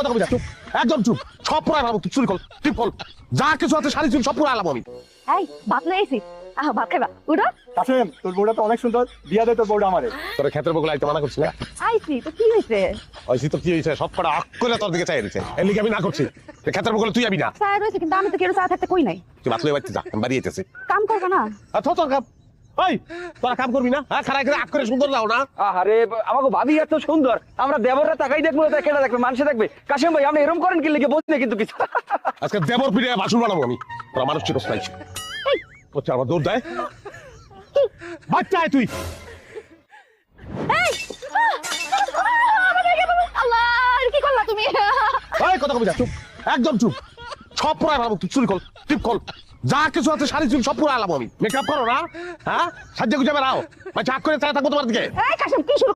কথা কবি না, চুপ, একদম চুপ। সব পুরো আলাম, চুরি কল, টিপ কল, যা কিছু আছে শাড়ি চুরি সব পুরো আলাম আমি। এই ভাত লই আইছি, আহ ভাত খাইবা উঠো। কাসেম তোর বউটা তো অনেক সুন্দর, বিয়া দে তোর বউটা আমারে। তোর ক্ষেতের বগুলো আইতে মানা করছি না? আইছি তো কি হইছে? ওইসি তো কি হয়েছে, সব কটা আক করে তোর দিকে চাই দিচ্ছে, এর লিগে আমি না করছি। ক্ষেতের বগুলো তুই যাবি না, চায় রইছে কিন্তু আমি তো কেউ চা থাকতে কই নাই। তুই ভাত লয়ে বাড়তে যা, আমি বাড়ি যেতেছি। কাম করবা না? তোর কাম, ওই তোরা কাম করবি না? হ্যাঁ, খারাপ করে আক করে সুন্দর লাও না। আরে আমাকে ভাবি এত সুন্দর, আমরা দেবররা তাকাই দেখবো, কেনা দেখবে, মানুষে দেখবে। কাশিম ভাই আপনি এরকম করেন কি লিখে বলছি না কিন্তু কিছু। আজকে দেবর পিঠে বাসুর বানাবো আমি, তোরা মানুষ চিরস নাই। হচ্ছে আমার দৌড় দেয় বাচ্চা, আয় তুই। এই আল্লাহ কি করলা তুমি? ওই কথা কবি না, চুপ, একদম চুপ। সব পুরো আলাম, চুরি কল, টিপ কল, যা কিছু আছে শাড়ি চুরি সব পুরো আলাম আমি। মেকআপ করো না, হ্যাঁ, সাজ্জা গুজা বেড়াও, বাচ্চা আক করে চায় থাকবো তোমার দিকে। এই কাশিম কি শুরু